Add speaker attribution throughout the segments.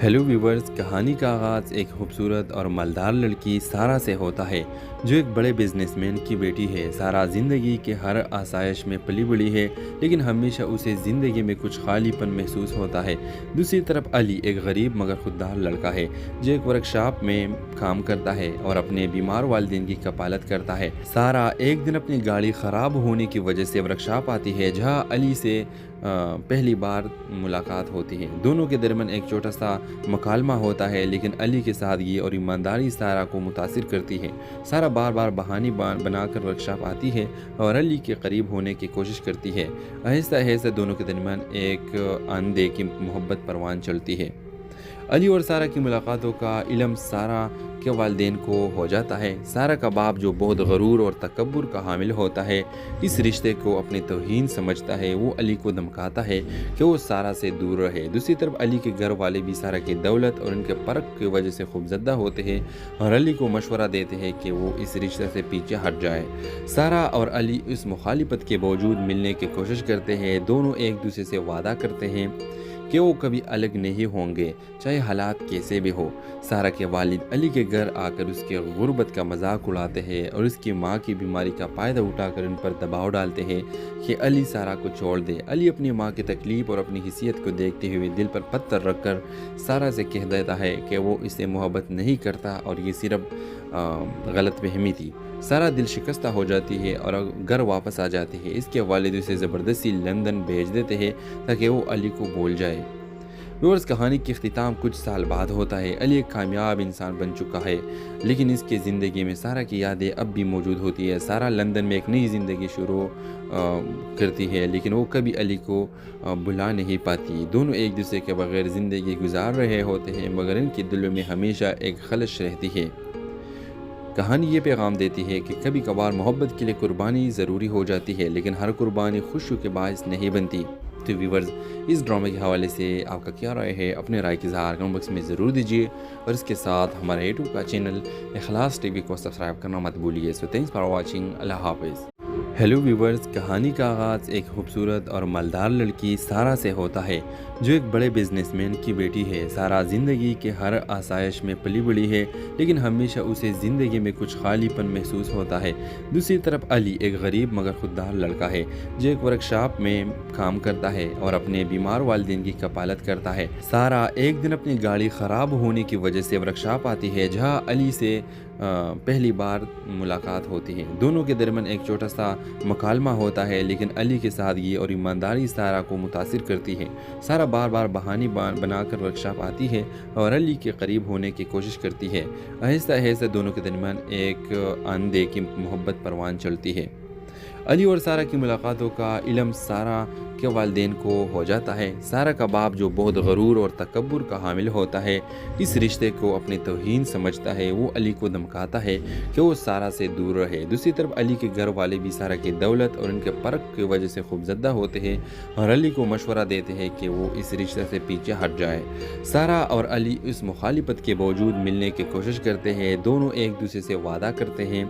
Speaker 1: Hello viewers, कहानी का आगाज़ एक खूबसूरत और मालदार लड़की सारा से होता है जो एक बड़े बिजनेसमैन की बेटी है। सारा ज़िंदगी के हर आसाइश में पली बड़ी है, लेकिन हमेशा उसे ज़िंदगी में कुछ खालीपन महसूस होता है। दूसरी तरफ अली एक गरीब मगर खुददार लड़का है जो एक वर्कशॉप में काम करता है और अपने बीमार वालिदैन की कफालत करता है। सारा एक दिन अपनी गाड़ी ख़राब होने की वजह से वर्कशॉप आती है जहाँ अली से पहली बार मुलाकात होती है। दोनों के दरमियान एक छोटा सा मुकालमा होता है, लेकिन अली के सादगी और ईमानदारी सारा को मुतासिर करती है। सारा बार बार बहाने बनाकर वर्कशॉप आती है और अली के करीब होने की कोशिश करती है। आहिस्ता आहिस्ता दोनों के दरमियान एक अनदेखी मोहब्बत परवान चलती है। अली और सारा की मुलाकातों का इल्म सारा के वालिदैन को हो जाता है। सारा का बाप जो बहुत गरूर और तकब्बुर का हामिल होता है, इस रिश्ते को अपनी तौहीन समझता है। वो अली को धमकाता है कि वो सारा से दूर रहे। दूसरी तरफ अली के घर वाले भी सारा की दौलत और उनके फ़र्क की वजह से खूबज़दा होते हैं और अली को मशवरा देते हैं कि वो इस रिश्ते से पीछे हट जाए। सारा और अली इस मुखालिफत के बावजूद मिलने की कोशिश करते हैं। दोनों एक दूसरे से वादा करते हैं कि वो कभी अलग नहीं होंगे, चाहे हालात कैसे भी हो। सारा के वालिद अली के घर आकर उसके गुर्बत का मजाक उड़ाते हैं और उसकी माँ की बीमारी का फ़ायदा उठाकर उन पर दबाव डालते हैं कि अली सारा को छोड़ दे। अली अपनी माँ की तकलीफ़ और अपनी हिसियत को देखते हुए दिल पर पत्थर रखकर सारा से कह देता है कि वो इससे मोहब्बत नहीं करता और ये सिर्फ गलतफहमी थी। सारा दिल शिकस्ता हो जाती है और घर वापस आ जाती है। इसके वालिद उसे ज़बरदस्ती लंदन भेज देते हैं ताकि वो अली को भूल जाए। व्यूअर्स, कहानी की इख्तिताम कुछ साल बाद होता है। अली एक कामयाब इंसान बन चुका है, लेकिन इसके ज़िंदगी में सारा की यादें अब भी मौजूद होती है। सारा लंदन में एक नई ज़िंदगी शुरू करती है, लेकिन वो कभी अली को भुला नहीं पाती। दोनों एक दूसरे के बगैर ज़िंदगी गुजार रहे होते हैं, मगर इनके दिलों में हमेशा एक खलश रहती है। कहानी ये पैगाम देती है कि कभी कभार मोहब्बत के लिए कुर्बानी ज़रूरी हो जाती है, लेकिन हर कुर्बानी खुशी के बायस नहीं बनती। तो व्यूवर्स, इस ड्रामे के हवाले से आपका क्या राय है? अपने राय की इज़हार कमेंट बॉक्स में ज़रूर दीजिए और इसके साथ हमारे यूट्यूब का चैनल इखलास टीवी को सब्सक्राइब करना मत भूलिए। So thanks for watching. अल्लाह हाफ़िज़। हेलो व्यूवर्स, कहानी का आगाज़ एक खूबसूरत और मालदार लड़की सारा से होता है जो एक बड़े बिजनेसमैन की बेटी है। सारा ज़िंदगी के हर आसाइश में पली बड़ी है, लेकिन हमेशा उसे ज़िंदगी में कुछ खालीपन महसूस होता है। दूसरी तरफ अली एक गरीब मगर खुददार लड़का है जो एक वर्कशॉप में काम करता है और अपने बीमार वालिदैन की कफालत करता है। सारा एक दिन अपनी गाड़ी ख़राब होने की वजह से वर्कशॉप आती है जहाँ अली से पहली बार मुलाकात होती है। दोनों के दरमियान एक छोटा सा मुकालमा होता है, लेकिन अली के सादगी और ईमानदारी सारा को मुतासिर करती है। सारा बार बार बहाने बनाकर वर्कशॉप आती है और अली के करीब होने की कोशिश करती है। आहिस्ता आहिस्ता दोनों के दरमियान एक अनदेखी मोहब्बत परवान चलती है। अली और सारा की मुलाकातों का इल्म सारा के वालिदैन को हो जाता है। सारा का बाप जो बहुत गरूर और तकब्बुर का हामिल होता है, इस रिश्ते को अपनी तौहीन समझता है। वो अली को धमकाता है कि वो सारा से दूर रहे। दूसरी तरफ अली के घर वाले भी सारा की दौलत और उनके फ़र्क की वजह से खूबज़दा होते हैं और अली को मशवरा देते हैं कि वो इस रिश्ते से पीछे हट जाए। सारा और अली इस मुखालिफत के बावजूद मिलने की कोशिश करते हैं। दोनों एक दूसरे से वादा करते हैं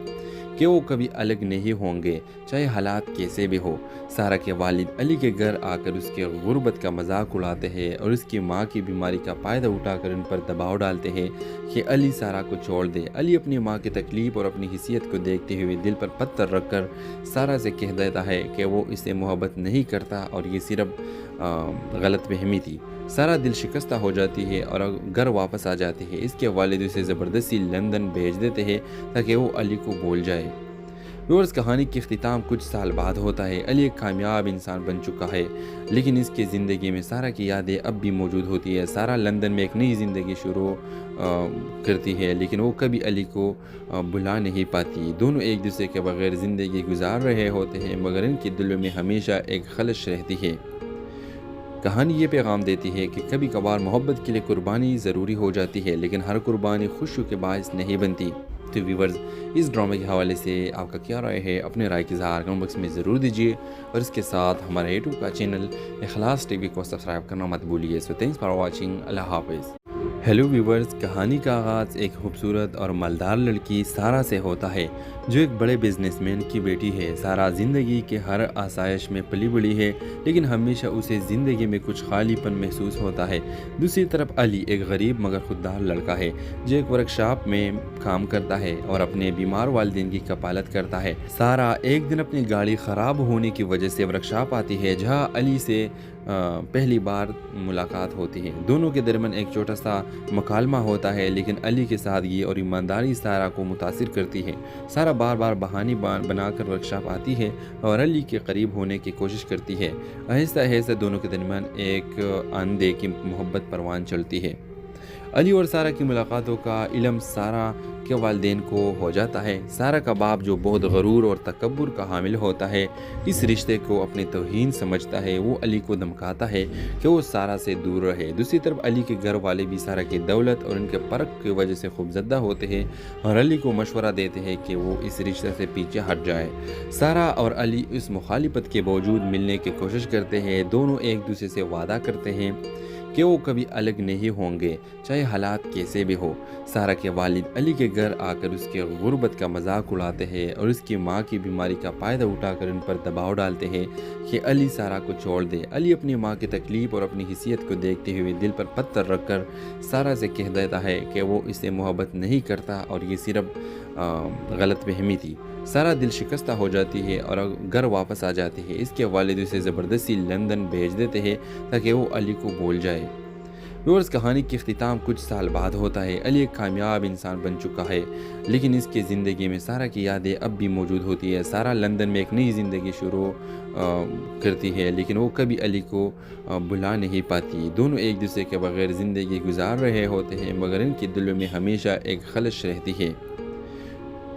Speaker 1: कि वो कभी अलग नहीं होंगे, चाहे हालात कैसे भी हो। सारा के वालिद अली के घर आकर उसके गुर्बत का मजाक उड़ाते हैं और उसकी माँ की बीमारी का फ़ायदा उठाकर उन पर दबाव डालते हैं कि अली सारा को छोड़ दे। अली अपनी माँ की तकलीफ़ और अपनी हिसियत को देखते हुए दिल पर पत्थर रखकर सारा से कह देता है कि वो इससे मोहब्बत नहीं करता और ये सिर्फ गलतफहमी थी। सारा दिल शिकस्ता हो जाती है और घर वापस आ जाती है। इसके वालिद उसे ज़बरदस्ती लंदन भेज देते हैं ताकि वो अली को भूल जाए। व्यूअर्स, कहानी की इख्तिताम कुछ साल बाद होता है। अली एक कामयाब इंसान बन चुका है, लेकिन इसके ज़िंदगी में सारा की यादें अब भी मौजूद होती है। सारा लंदन में एक नई ज़िंदगी शुरू करती है, लेकिन वो कभी अली को भुला नहीं पाती। दोनों एक दूसरे के बगैर ज़िंदगी गुजार रहे होते हैं, मगर इनके दिलों में हमेशा एक खलश रहती है। कहानी ये पैगाम देती है कि कभी कभार मोहब्बत के लिए कुर्बानी ज़रूरी हो जाती है, लेकिन हर कुर्बानी खुशी के बायस नहीं बनती। तो व्यूवर्स, इस ड्रामे के हवाले से आपका क्या राय है? अपने राय की इज़हार कमेंट बॉक्स में ज़रूर दीजिए और इसके साथ हमारे यूट्यूब का चैनल इखलास टीवी को सब्सक्राइब करना मत भूलिए। So thanks for watching. अल्लाह हाफ़िज़। हेलो व्यूवर्स, कहानी का आगाज़ एक खूबसूरत और मालदार लड़की सारा से होता है जो एक बड़े बिजनेसमैन की बेटी है। सारा ज़िंदगी के हर आसाइश में पली बड़ी है, लेकिन हमेशा उसे ज़िंदगी में कुछ खालीपन महसूस होता है। दूसरी तरफ अली एक गरीब मगर खुददार लड़का है जो एक वर्कशॉप में काम करता है और अपने बीमार वालिदैन की कपालत करता है। सारा एक दिन अपनी गाड़ी ख़राब होने की वजह से वर्कशॉप आती है जहाँ अली से पहली बार मुलाकात होती है। दोनों के दरमियान एक छोटा सा मुकालमा होता है, लेकिन अली की सादगी और ईमानदारी सारा को मुतासिर करती है। सारा बार बार बहाने बनाकर वर्कशॉप आती है और अली के करीब होने की कोशिश करती है। आहिस्ता आहिस्ता दोनों के दरमियान एक आंधे की मोहब्बत परवान चलती है। अली और सारा की मुलाकातों का इल्म सारा के वालिदैन को हो जाता है। सारा का बाप जो बहुत गरूर और तकब्बुर का हामिल होता है, इस रिश्ते को अपनी तौहीन समझता है। वो अली को धमकाता है कि वो सारा से दूर रहे। दूसरी तरफ अली के घर वाले भी सारा की दौलत और उनके फ़र्क की वजह से खूबज़दा होते हैं और अली को मशवरा देते हैं कि वो इस रिश्ते से पीछे हट जाए। सारा और अली इस मुखालिफत के बावजूद मिलने की कोशिश करते हैं। दोनों एक दूसरे से वादा करते हैं कि वो कभी अलग नहीं होंगे, चाहे हालात कैसे भी हो। सारा के वालिद अली के घर आकर उसके गुर्बत का मजाक उड़ाते हैं और उसकी माँ की बीमारी का फ़ायदा उठाकर उन पर दबाव डालते हैं कि अली सारा को छोड़ दे। अली अपनी माँ की तकलीफ़ और अपनी हिस्सियत को देखते हुए दिल पर पत्थर रखकर सारा से कह देता है कि वो इससे मोहब्बत नहीं करता और ये सिर्फ गलत फहमी थी। सारा दिल शिकस्ता हो जाती है और घर वापस आ जाती है। इसके वालिद उसे ज़बरदस्ती लंदन भेज देते हैं ताकि वो अली को भूल जाए। व्यूअर्स, कहानी की इख्तिताम कुछ साल बाद होता है। अली एक कामयाब इंसान बन चुका है, लेकिन इसकी ज़िंदगी में सारा की यादें अब भी मौजूद होती है। सारा लंदन में एक नई ज़िंदगी शुरू करती है, लेकिन वो कभी अली को भुला नहीं पाती। दोनों एक दूसरे के बगैर ज़िंदगी गुजार रहे होते हैं, मगर इनके दिलों में हमेशा एक खलश रहती है।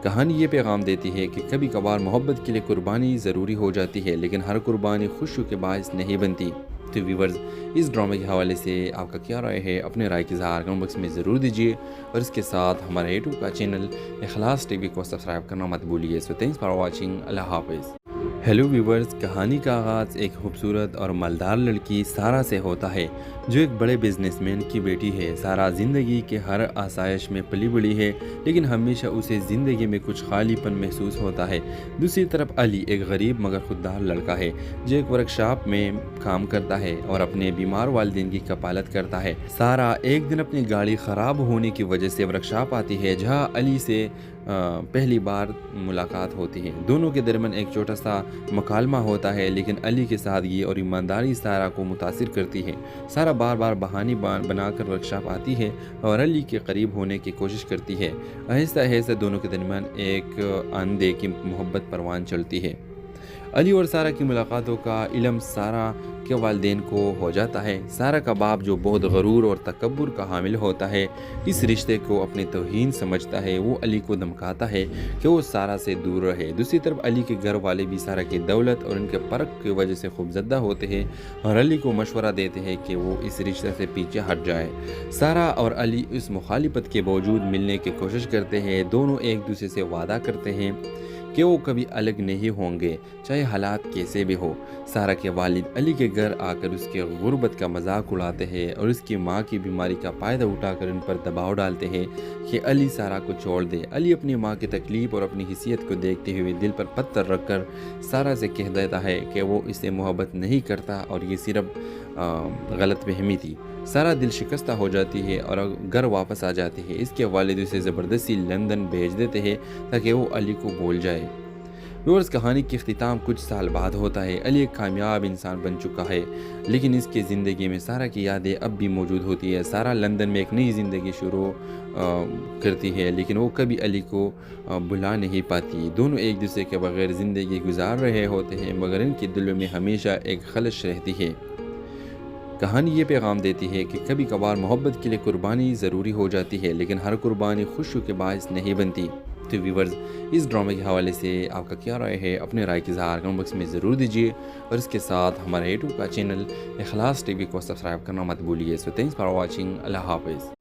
Speaker 1: कहानी ये पैगाम देती है कि कभी कभार मोहब्बत के लिए कुर्बानी ज़रूरी हो जाती है, लेकिन हर कुर्बानी खुशियों के बायस नहीं बनती। तो व्यूवर्स, इस ड्रामे के हवाले से आपका क्या राय है? अपने राय की इज़हार कमेंट बॉक्स में ज़रूर दीजिए और इसके साथ हमारे यूट्यूब का चैनल इखलास टीवी को सब्सक्राइब करना मत भूलिए। So thanks for watching. अल्लाह हाफ़िज़। हेलो व्यूवर्स, कहानी का आगाज़ एक खूबसूरत और मालदार लड़की सारा से होता है जो एक बड़े बिजनेसमैन की बेटी है। सारा ज़िंदगी के हर आसाइश में पली बड़ी है, लेकिन हमेशा उसे ज़िंदगी में कुछ खालीपन महसूस होता है। दूसरी तरफ अली एक गरीब मगर खुददार लड़का है जो एक वर्कशॉप में काम करता है और अपने बीमार वालिदैन की कपालत करता है। सारा एक दिन अपनी गाड़ी ख़राब होने की वजह से वर्कशॉप आती है जहाँ अली से पहली बार मुलाकात होती है। दोनों के दरमियान एक छोटा सा मुकालमा होता है, लेकिन अली की सादगी और ईमानदारी सारा को मुतासिर करती है। सारा बार बार बहाने बनाकर वर्कशॉप आती है और अली के करीब होने की कोशिश करती है। आहिस्ता आहिस्ता दोनों के दरमियान एक आंधे की मोहब्बत परवान चलती है। अली और सारा की मुलाकातों का इल्म सारा के वालिदैन को हो जाता है। सारा का बाप जो बहुत गरूर और तकब्बुर का हामिल होता है, इस रिश्ते को अपनी तौहीन समझता है। वो अली को धमकाता है कि वो सारा से दूर रहे। दूसरी तरफ अली के घर वाले भी सारा की दौलत और उनके फ़र्क की वजह से खूबज़दा होते हैं और अली को मशवरा देते हैं कि वो इस रिश्ते से पीछे हट जाए। सारा और अली इस मुखालिफत के बावजूद मिलने की कोशिश करते हैं। दोनों एक दूसरे से वादा करते हैं कि वो कभी अलग नहीं होंगे, चाहे हालात कैसे भी हो। सारा के वालिद अली के घर आकर उसके गुर्बत का मजाक उड़ाते हैं और उसकी माँ की बीमारी का फ़ायदा उठाकर उन पर दबाव डालते हैं कि अली सारा को छोड़ दे। अली अपनी माँ की तकलीफ़ और अपनी हिस्सियत को देखते हुए दिल पर पत्थर रखकर सारा से कह देता है कि वो इससे मोहब्बत नहीं करता और ये सिर्फ गलत फहमी थी। सारा दिल शिकस्ता हो जाती है और घर वापस आ जाती है। इसके वालिद उसे ज़बरदस्ती लंदन भेज देते हैं ताकि वो अली को भूल जाए। व्यूअर्स, कहानी की इख्तिताम कुछ साल बाद होता है। अली एक कामयाब इंसान बन चुका है, लेकिन इसकी ज़िंदगी में सारा की यादें अब भी मौजूद होती है। सारा लंदन में एक नई ज़िंदगी शुरू करती है, लेकिन वो कभी अली को भुला नहीं पाती। दोनों एक दूसरे के बगैर ज़िंदगी गुजार रहे होते हैं, मगर इनके दिलों में हमेशा एक खलश रहती है। कहानी ये पैगाम देती है कि कभी कभार मोहब्बत के लिए कुर्बानी ज़रूरी हो जाती है, लेकिन हर कुर्बानी खुशियों के बायस नहीं बनती। तो व्यूवर्स, इस ड्रामे के हवाले से आपका क्या राय है? अपने राय की इज़हार कमेंट बॉक्स में ज़रूर दीजिए और इसके साथ हमारे यूट्यूब का चैनल इखलास टीवी को सब्सक्राइब करना मत भूलिए। So thanks for watching. अल्लाह हाफ़िज़।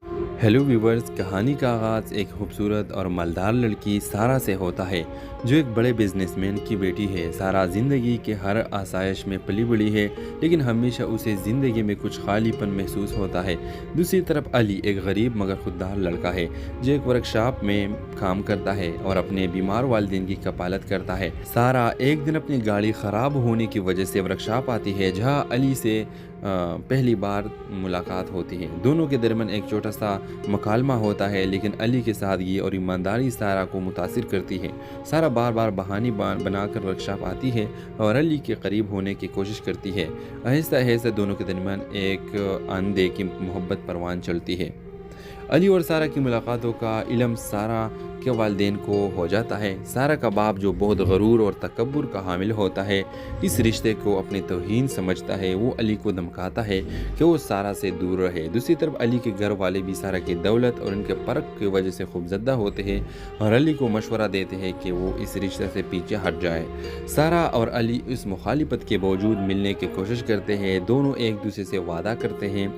Speaker 1: हेलो व्यूवर्स, कहानी का आगाज़ एक खूबसूरत और मालदार लड़की सारा से होता है जो एक बड़े बिजनेसमैन की बेटी है। सारा ज़िंदगी के हर आसाइश में पली बड़ी है, लेकिन हमेशा उसे ज़िंदगी में कुछ खालीपन महसूस होता है। दूसरी तरफ अली एक गरीब मगर खुददार लड़का है जो एक वर्कशॉप में काम करता है और अपने बीमार वालिदैन की कपालत करता है। सारा एक दिन अपनी गाड़ी ख़राब होने की वजह से वर्कशॉप आती है जहाँ अली से पहली बार मुलाकात होती है। दोनों के दरमियान एक छोटा सा मकालमा होता है, लेकिन अली की सादगी और ईमानदारी सारा को मुतासिर करती है। सारा बार बार बहाने बनाकर वर्कशॉप आती है और अली के करीब होने की कोशिश करती है। आहिस्ता आहिस्ता दोनों के दरमियान एक आंधे की मोहब्बत परवान चलती है। अली और सारा की मुलाकातों का इल्म सारा के वालिदैन को हो जाता है। सारा का बाप जो बहुत गरूर और तकब्बुर का हामिल होता है, इस रिश्ते को अपनी तौहीन समझता है। वो अली को धमकाता है कि वो सारा से दूर रहे। दूसरी तरफ अली के घर वाले भी सारा की दौलत और उनके फ़र्क की वजह से खूबज़दा होते हैं और अली को मशवरा देते हैं कि वो इस रिश्ते से पीछे हट जाए। सारा और अली इस मुखालिफत के बावजूद मिलने की कोशिश करते हैं। दोनों एक दूसरे से वादा करते हैं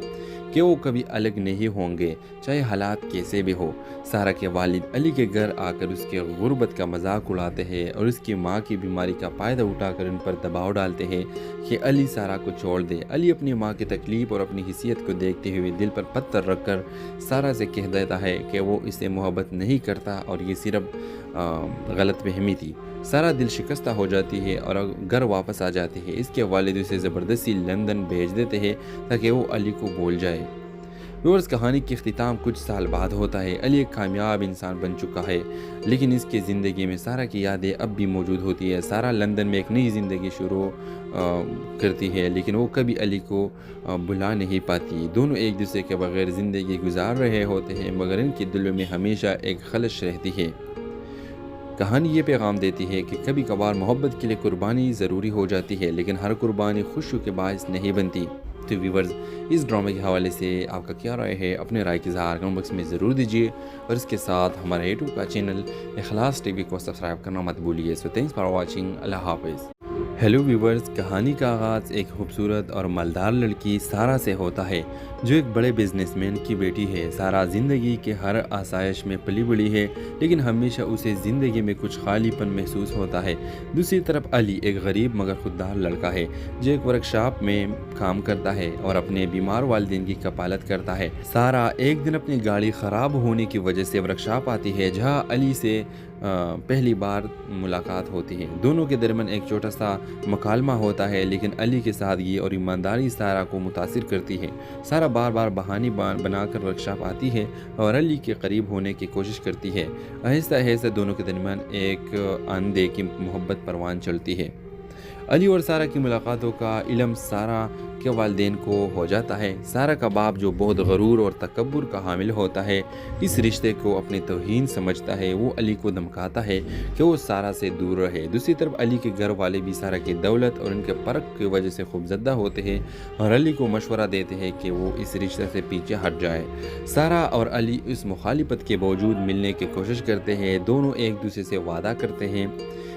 Speaker 1: कि वो कभी अलग नहीं होंगे, चाहे हालात कैसे भी हो। सारा के वालिद अली के घर आकर उसके गुर्बत का मजाक उड़ाते हैं और उसकी माँ की बीमारी का फ़ायदा उठाकर उन पर दबाव डालते हैं कि अली सारा को छोड़ दे। अली अपनी माँ की तकलीफ़ और अपनी हिस्सियत को देखते हुए दिल पर पत्थर रखकर सारा से कह देता है कि वो इससे मोहब्बत नहीं करता और ये सिर्फ गलत फहमी थी। सारा दिल शिकस्ता हो जाती है और घर वापस आ जाती है। इसके वालिद उसे ज़बरदस्ती लंदन भेज देते हैं ताकि वो अली को भूल जाए। व्यूअर्स, कहानी की इख्तिताम कुछ साल बाद होता है। अली एक कामयाब इंसान बन चुका है, लेकिन इसके ज़िंदगी में सारा की यादें अब भी मौजूद होती है। सारा लंदन में एक नई ज़िंदगी शुरू करती है, लेकिन वो कभी अली को भुला नहीं पाती। दोनों एक दूसरे के बगैर ज़िंदगी गुजार रहे होते हैं, मगर इनके दिलों में हमेशा एक खलश रहती है। कहानी ये पैगाम देती है कि कभी कभार मोहब्बत के लिए कुर्बानी ज़रूरी हो जाती है, लेकिन हर कुर्बानी खुशी के बायस नहीं बनती। तो व्यूवर्स, इस ड्रामे के हवाले से आपका क्या राय है? अपने राय की इज़हार कमेंट बॉक्स में ज़रूर दीजिए और इसके साथ हमारे यूट्यूब का चैनल इखलास टीवी को सब्सक्राइब करना मत भूलिए। So thanks for watching. अल्लाह हाफ़िज़। हेलो व्यूवर्स, कहानी का आगाज़ एक खूबसूरत और मालदार लड़की सारा से होता है जो एक बड़े बिजनेसमैन की बेटी है। सारा ज़िंदगी के हर आसाइश में पली बड़ी है, लेकिन हमेशा उसे ज़िंदगी में कुछ खालीपन महसूस होता है। दूसरी तरफ अली एक गरीब मगर खुददार लड़का है जो एक वर्कशॉप में काम करता है और अपने बीमार वालिदैन की कपालत करता है। सारा एक दिन अपनी गाड़ी ख़राब होने की वजह से वर्कशॉप आती है जहाँ अली से पहली बार मुलाकात होती है। दोनों के दरमियान एक छोटा सा मकालमा होता है, लेकिन अली की सादगी और ईमानदारी सारा को मुतासिर करती है। सारा बार बार बहाने बनाकर वर्कशॉप आती है और अली के करीब होने की कोशिश करती है। आहिस्ता आहिस्ता दोनों के दरमियान एक आंधे की मोहब्बत परवान चलती है। अली और सारा की मुलाकातों का इल्म सारा के वालिदैन को हो जाता है। सारा का बाप जो बहुत गरूर और तकब्बुर का हामिल होता है, इस रिश्ते को अपनी तौहीन समझता है। वो अली को धमकाता है कि वो सारा से दूर रहे। दूसरी तरफ अली के घर वाले भी सारा की दौलत और उनके फ़र्क की वजह से खूबज़दा होते हैं और अली को मशवरा देते हैं कि वो इस रिश्ते से पीछे हट जाए। सारा और अली इस मुखालिफत के बावजूद मिलने की कोशिश करते हैं। दोनों एक दूसरे से वादा करते हैं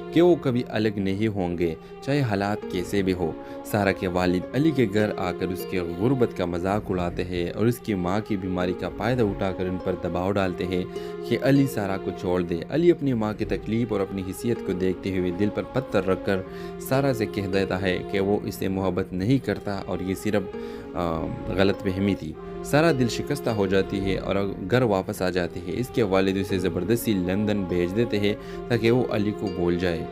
Speaker 1: कि वो कभी अलग नहीं होंगे, चाहे हालात कैसे भी हो। सारा के वालिद अली के घर आकर उसके गुर्बत का मजाक उड़ाते हैं और उसकी माँ की बीमारी का फ़ायदा उठाकर उन पर दबाव डालते हैं कि अली सारा को छोड़ दे। अली अपनी माँ की तकलीफ़ और अपनी हिस्सियत को देखते हुए दिल पर पत्थर रखकर सारा से कह देता है कि वो इससे मोहब्बत नहीं करता और ये सिर्फ गलत फहमी थी। सारा दिल शिकस्ता हो जाती है और घर वापस आ जाती है। इसके वालिद उसे ज़बरदस्ती लंदन भेज देते हैं ताकि वो अली को भूल जाए।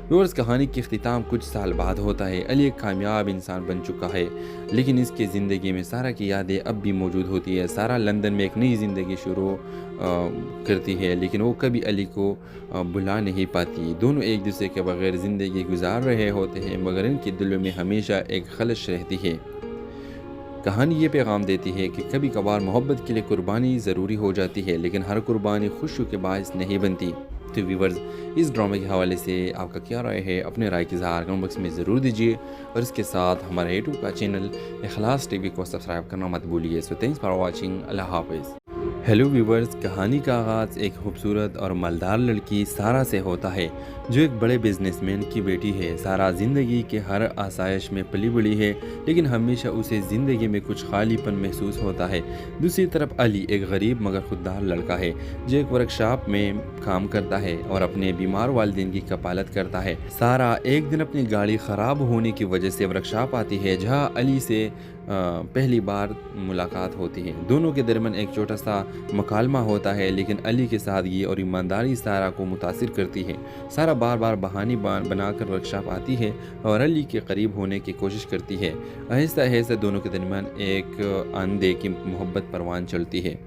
Speaker 1: व्यूअर्स, कहानी की इख्तिताम कुछ साल बाद होता है। अली एक कामयाब इंसान बन चुका है, लेकिन इसके ज़िंदगी में सारा की यादें अब भी मौजूद होती है। सारा लंदन में एक नई ज़िंदगी शुरू करती है, लेकिन वो कभी अली को भुला नहीं पाती। दोनों एक दूसरे के बगैर ज़िंदगी गुजार रहे होते हैं, मगर इनके दिलों में हमेशा एक खलश रहती है। कहानी ये पैगाम देती है कि कभी कभार मोहब्बत के लिए कुर्बानी ज़रूरी हो जाती है, लेकिन हर कुर्बानी खुशी के बायस नहीं बनती। तो व्यूवर्स, इस ड्रामे के हवाले से आपका क्या राय है? अपने राय की इज़हार कमेंट बॉक्स में ज़रूर दीजिए और इसके साथ हमारे यूट्यूब का चैनल इखलास टीवी को सब्सक्राइब करना मत भूलिए। So thanks for watching. अल्लाह हाफ़िज़। हेलो व्यूवर्स, कहानी का आगाज़ एक खूबसूरत और मालदार लड़की सारा से होता है जो एक बड़े बिजनेसमैन की बेटी है। सारा ज़िंदगी के हर आसाइश में पली बड़ी है, लेकिन हमेशा उसे ज़िंदगी में कुछ खालीपन महसूस होता है। दूसरी तरफ अली एक गरीब मगर खुददार लड़का है जो एक वर्कशॉप में काम करता है और अपने बीमार वालिदैन की कपालत करता है। सारा एक दिन अपनी गाड़ी ख़राब होने की वजह से वर्कशॉप आती है जहाँ अली से पहली बार मुलाकात होती है। दोनों के दरमियान एक छोटा सा मकालमा होता है, लेकिन अली के सादगी और ईमानदारी सारा को मुतासिर करती है। सारा बार बार बहाने बनाकर वर्कशॉप आती है और अली के करीब होने की कोशिश करती है। आहिस्ता आहिस्ता दोनों के दरमियान एक आंधे की मोहब्बत परवान चलती है।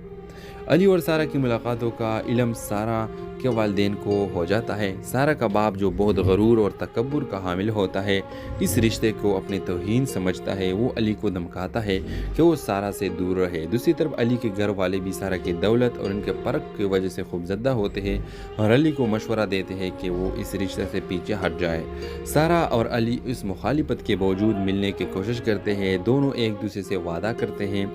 Speaker 1: अली और सारा की मुलाकातों का इल्म सारा के वालिदैन को हो जाता है। सारा का बाप जो बहुत गरूर और तकब्बुर का हामिल होता है, इस रिश्ते को अपनी तौहीन समझता है। वो अली को धमकाता है कि वो सारा से दूर रहे। दूसरी तरफ अली के घर वाले भी सारा की दौलत और उनके फ़र्क की वजह से खूबज़दा होते हैं और अली को मशवरा देते हैं कि वो इस रिश्ते से पीछे हट जाए। सारा और अली इस मुखालिफत के बावजूद मिलने की कोशिश करते हैं। दोनों एक दूसरे से वादा करते हैं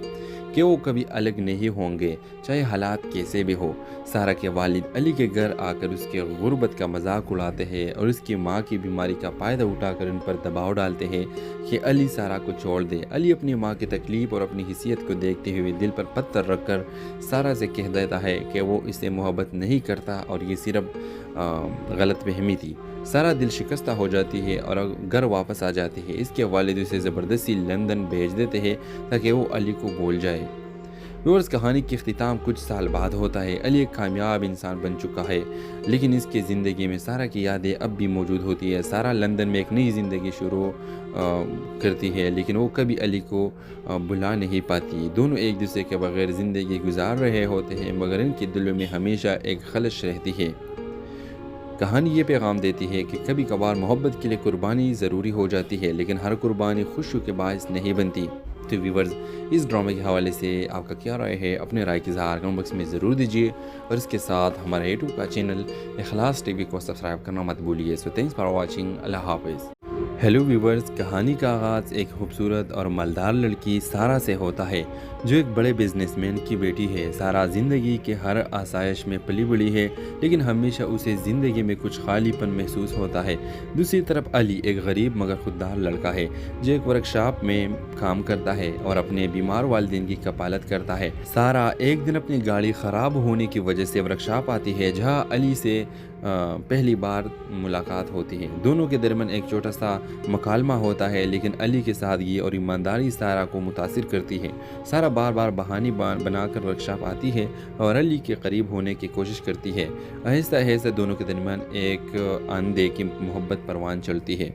Speaker 1: कि वो कभी अलग नहीं होंगे, चाहे हालात कैसे भी हो। सारा के वालिद अली के घर आकर उसके गुर्बत का मजाक उड़ाते हैं और उसकी माँ की बीमारी का फ़ायदा उठाकर उन पर दबाव डालते हैं कि अली सारा को छोड़ दे। अली अपनी माँ की तकलीफ़ और अपनी हिस्सियत को देखते हुए दिल पर पत्थर रखकर सारा से कह देता है कि वो इससे मोहब्बत नहीं करता और ये सिर्फ गलत फहमी थी। सारा दिल शिकस्ता हो जाती है और घर वापस आ जाती है। इसके वालिद उसे ज़बरदस्ती लंदन भेज देते हैं ताकि वो अली को भूल जाए। व्यूअर्स, कहानी की इख्तिताम कुछ साल बाद होता है। अली एक कामयाब इंसान बन चुका है, लेकिन इसकी ज़िंदगी में सारा की यादें अब भी मौजूद होती है। सारा लंदन में एक नई ज़िंदगी शुरू करती है, लेकिन वो कभी अली को भुला नहीं पाती। दोनों एक दूसरे के बगैर ज़िंदगी गुजार रहे होते हैं, मगर इनके दिलों में हमेशा एक खलश रहती है। कहानी ये पैगाम देती है कि कभी कभार मोहब्बत के लिए कुर्बानी ज़रूरी हो जाती है, लेकिन हर कुर्बानी खुशी के बायस नहीं बनती। तो व्यूवर्स, इस ड्रामे के हवाले से आपका क्या राय है? अपने राय की इज़हार कमेंट बॉक्स में ज़रूर दीजिए और इसके साथ हमारे यूट्यूब का चैनल इखलास टीवी को सब्सक्राइब करना मत भूलिए। So thanks for watching. अल्लाह हाफ़िज़। हेलो व्यूवर्स, कहानी का आगाज़ एक खूबसूरत और मालदार लड़की सारा से होता है जो एक बड़े बिजनेसमैन की बेटी है। सारा ज़िंदगी के हर आसाइश में पली बड़ी है, लेकिन हमेशा उसे ज़िंदगी में कुछ खालीपन महसूस होता है। दूसरी तरफ अली एक गरीब मगर खुददार लड़का है जो एक वर्कशॉप में काम करता है और अपने बीमार वालिदैन की कपालत करता है। सारा एक दिन अपनी गाड़ी ख़राब होने की वजह से वर्कशॉप आती है जहाँ अली से पहली बार मुलाकात होती है। दोनों के दरमियान एक छोटा सा मकालमा होता है, लेकिन अली के सादगी और ईमानदारी सारा को मुतासिर करती है। सारा बार बार बहाने बनाकर वर्कशॉप आती है और अली के करीब होने की कोशिश करती है। आहिस्ता आहिस्ता दोनों के दरमियान एक आंधे की मोहब्बत परवान चलती है।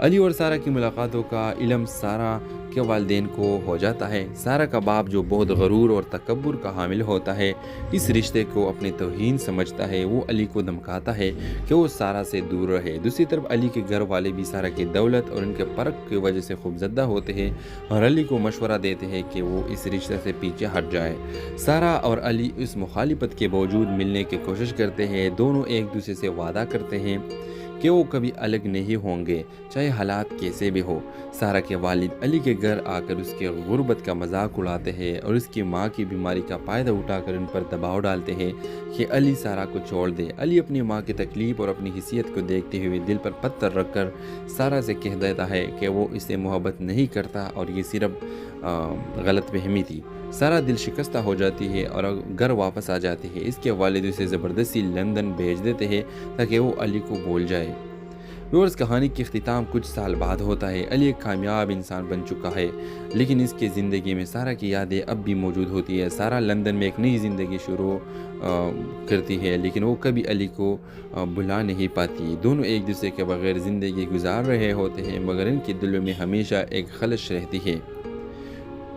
Speaker 1: अली और सारा की मुलाकातों का इल्म सारा के वालिदैन को हो जाता है। सारा का बाप जो बहुत गरूर और तकब्बुर का हामिल होता है, इस रिश्ते को अपनी तौहीन समझता है। वो अली को धमकाता है कि वो सारा से दूर रहे। दूसरी तरफ अली के घर वाले भी सारा की दौलत और उनके फ़र्क की वजह से खूबज़दा होते हैं और अली को मशवरा देते हैं कि वो इस रिश्ते से पीछे हट जाए। सारा और अली इस मुखालिफत के बावजूद मिलने की कोशिश करते हैं। दोनों एक दूसरे से वादा करते हैं कि वो कभी अलग नहीं होंगे, चाहे हालात कैसे भी हो। सारा के वालिद अली के घर आकर उसके गुर्बत का मजाक उड़ाते हैं और उसकी माँ की बीमारी का फ़ायदा उठाकर उन पर दबाव डालते हैं कि अली सारा को छोड़ दे। अली अपनी माँ की तकलीफ़ और अपनी हिस्सियत को देखते हुए दिल पर पत्थर रखकर सारा से कह देता है कि वो इससे मोहब्बत नहीं करता और ये सिर्फ गलत फहमी थी। सारा दिल शिकस्ता हो जाती है और घर वापस आ जाती है। इसके वालिद उसे ज़बरदस्ती लंदन भेज देते हैं ताकि वो अली को भूल जाए। व्यूअर्स, कहानी की इख्तिताम कुछ साल बाद होता है। अली एक कामयाब इंसान बन चुका है, लेकिन इसकी ज़िंदगी में सारा की यादें अब भी मौजूद होती है। सारा लंदन में एक नई ज़िंदगी शुरू करती है, लेकिन वो कभी अली को भुला नहीं पाती। दोनों एक दूसरे के बगैर ज़िंदगी गुजार रहे होते हैं, मगर इनके दिलों में हमेशा एक खलश रहती है।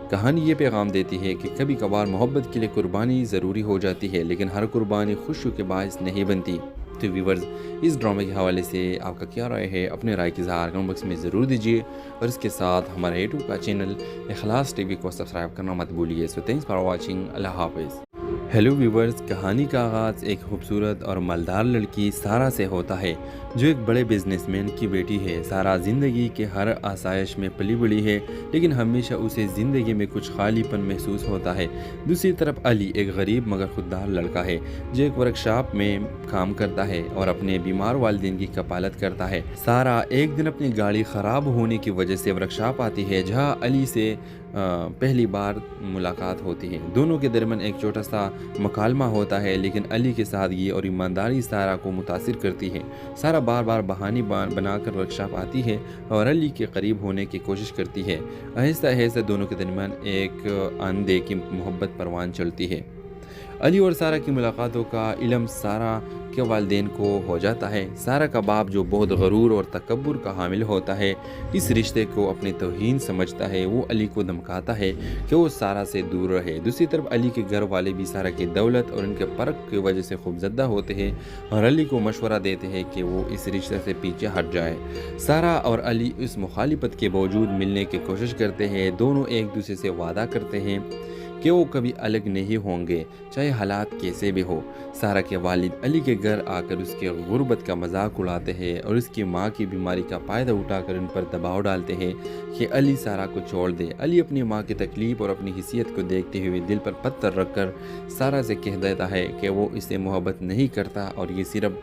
Speaker 1: कहानी ये पैगाम देती है कि कभी कभार मोहब्बत के लिए कुर्बानी ज़रूरी हो जाती है, लेकिन हर कुर्बानी खुशी के बायस नहीं बनती। तो व्यूवर्स, इस ड्रामे के हवाले से आपका क्या राय है? अपने राय की इज़हार कमेंट बॉक्स में ज़रूर दीजिए और इसके साथ हमारे यूट्यूब का चैनल इखलास टीवी को सब्सक्राइब करना मत भूलिए। So thanks for watching. अल्लाह हाफ़िज़। हेलो व्यूवर्स, कहानी का आगाज़ एक खूबसूरत और मालदार लड़की सारा से होता है जो एक बड़े बिजनेसमैन की बेटी है। सारा ज़िंदगी के हर आसाइश में पली बड़ी है, लेकिन हमेशा उसे ज़िंदगी में कुछ खालीपन महसूस होता है। दूसरी तरफ अली एक गरीब मगर खुददार लड़का है जो एक वर्कशॉप में काम करता है और अपने बीमार वालिदैन की कपालत करता है। सारा एक दिन अपनी गाड़ी ख़राब होने की वजह से वर्कशॉप आती है जहाँ अली से पहली बार मुलाकात होती है। दोनों के दरमियान एक छोटा सा मकालमा होता है, लेकिन अली के सादगी और ईमानदारी सारा को मुतासिर करती है। सारा बार बार बहाने बनाकर वर्कशॉप आती है और अली के करीब होने की कोशिश करती है। आहिस्ता आहिस्ता दोनों के दरमियान एक अनदेखी मोहब्बत परवान चलती है। अली और सारा की मुलाकातों का इल्म सारा के वालिदैन को हो जाता है। सारा का बाप जो बहुत गरूर और तकब्बुर का हामिल होता है, इस रिश्ते को अपनी तौहीन समझता है। वो अली को धमकाता है कि वो सारा से दूर रहे। दूसरी तरफ अली के घर वाले भी सारा की दौलत और उनके फ़र्क की वजह से खूबज़दा होते हैं और अली को मशवरा देते हैं कि वो इस रिश्ते से पीछे हट जाए। सारा और अली इस मुखालिफत के बावजूद मिलने की कोशिश करते हैं। दोनों एक दूसरे से वादा करते हैं कि वो कभी अलग नहीं होंगे, चाहे हालात कैसे भी हो। सारा के वालिद अली के घर आकर उसके गुर्बत का मजाक उड़ाते हैं और उसकी माँ की बीमारी का फ़ायदा उठाकर उन पर दबाव डालते हैं कि अली सारा को छोड़ दे। अली अपनी माँ की तकलीफ़ और अपनी हिस्सियत को देखते हुए दिल पर पत्थर रखकर सारा से कह देता है कि वो इससे मोहब्बत नहीं करता और ये सिर्फ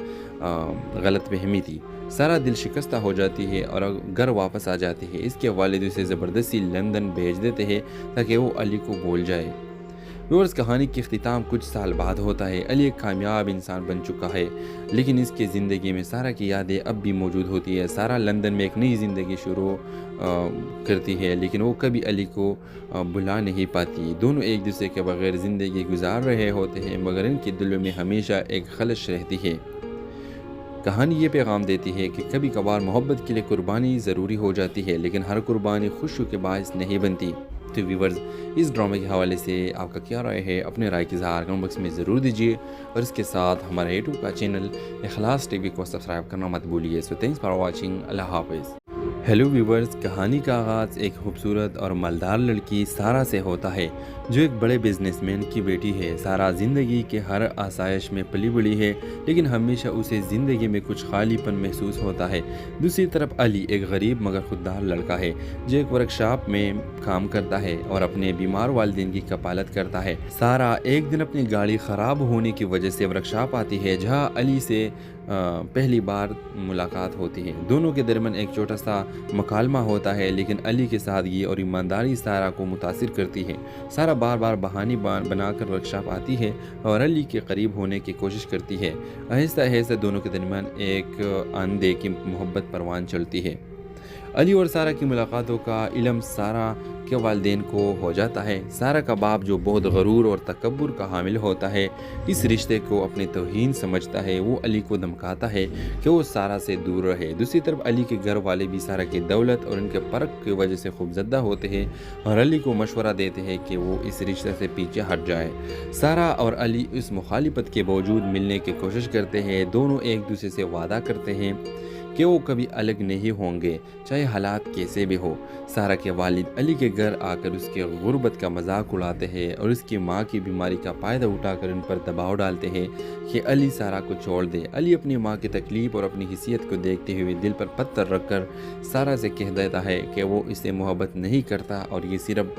Speaker 1: गलत फहमी थी। सारा दिल शिकस्ता हो जाती है और घर वापस आ जाती है। इसके वालिद उसे ज़बरदस्ती लंदन भेज देते हैं ताकि वो अली को भूल जाए। व्यूअर्स, कहानी की इख्तिताम कुछ साल बाद होता है। अली एक कामयाब इंसान बन चुका है, लेकिन इसकी ज़िंदगी में सारा की यादें अब भी मौजूद होती है। सारा लंदन में एक नई ज़िंदगी शुरू करती है, लेकिन वो कभी अली को भुला नहीं पाती। दोनों एक दूसरे के बगैर ज़िंदगी गुजार रहे होते हैं, मगर इनके दिलों में हमेशा एक खलश रहती है। कहानी ये पैगाम देती है कि कभी कभार मोहब्बत के लिए कुर्बानी ज़रूरी हो जाती है, लेकिन हर कुर्बानी खुशी के बायस नहीं बनती। तो व्यूवर्स, इस ड्रामे के हवाले से आपका क्या राय है? अपने राय की इज़हार कमेंट बॉक्स में ज़रूर दीजिए और इसके साथ हमारे यूट्यूब का चैनल इखलास टीवी को सब्सक्राइब करना मत भूलिए। So thanks for watching. अल्लाह हाफ़िज़। हेलो व्यूवर्स, कहानी का आगाज़ एक खूबसूरत और मालदार लड़की सारा से होता है जो एक बड़े बिजनेसमैन की बेटी है। सारा ज़िंदगी के हर आसाइश में पली बड़ी है, लेकिन हमेशा उसे ज़िंदगी में कुछ खालीपन महसूस होता है। दूसरी तरफ अली एक गरीब मगर खुददार लड़का है जो एक वर्कशॉप में काम करता है और अपने बीमार वालिदैन की कपालत करता है। सारा एक दिन अपनी गाड़ी ख़राब होने की वजह से वर्कशॉप आती है जहाँ अली से पहली बार मुलाकात होती है। दोनों के दरमियान एक छोटा सा मकालमा होता है, लेकिन अली की सादगी और ईमानदारी सारा को मुतासिर करती है। सारा बार बार बहाने बनाकर वर्कशॉप आती है और अली के करीब होने की कोशिश करती है। आहिस्ता आहिस्ता दोनों के दरमियान एक अनदेखी मोहब्बत परवान चलती है। अली और सारा की मुलाकातों का इल्म सारा के वालिदैन को हो जाता है। सारा का बाप जो बहुत गरूर और तकब्बुर का हामिल होता है, इस रिश्ते को अपनी तौहीन समझता है। वो अली को धमकाता है कि वो सारा से दूर रहे। दूसरी तरफ अली के घर वाले भी सारा की दौलत और उनके फ़र्क की वजह से खूबज़दा होते हैं और अली को मशवरा देते हैं कि वो इस रिश्ते से पीछे हट जाए। सारा और अली इस मुखालिफत के बावजूद मिलने की कोशिश करते हैं। दोनों एक दूसरे से वादा करते हैं कि वो कभी अलग नहीं होंगे, चाहे हालात कैसे भी हो। सारा के वालिद अली के घर आकर उसके गुर्बत का मजाक उड़ाते हैं और उसकी माँ की बीमारी का फ़ायदा उठाकर उन पर दबाव डालते हैं कि अली सारा को छोड़ दे। अली अपनी माँ की तकलीफ़ और अपनी हिस्सियत को देखते हुए दिल पर पत्थर रखकर सारा से कह देता है कि वो इससे मोहब्बत नहीं करता और ये सिर्फ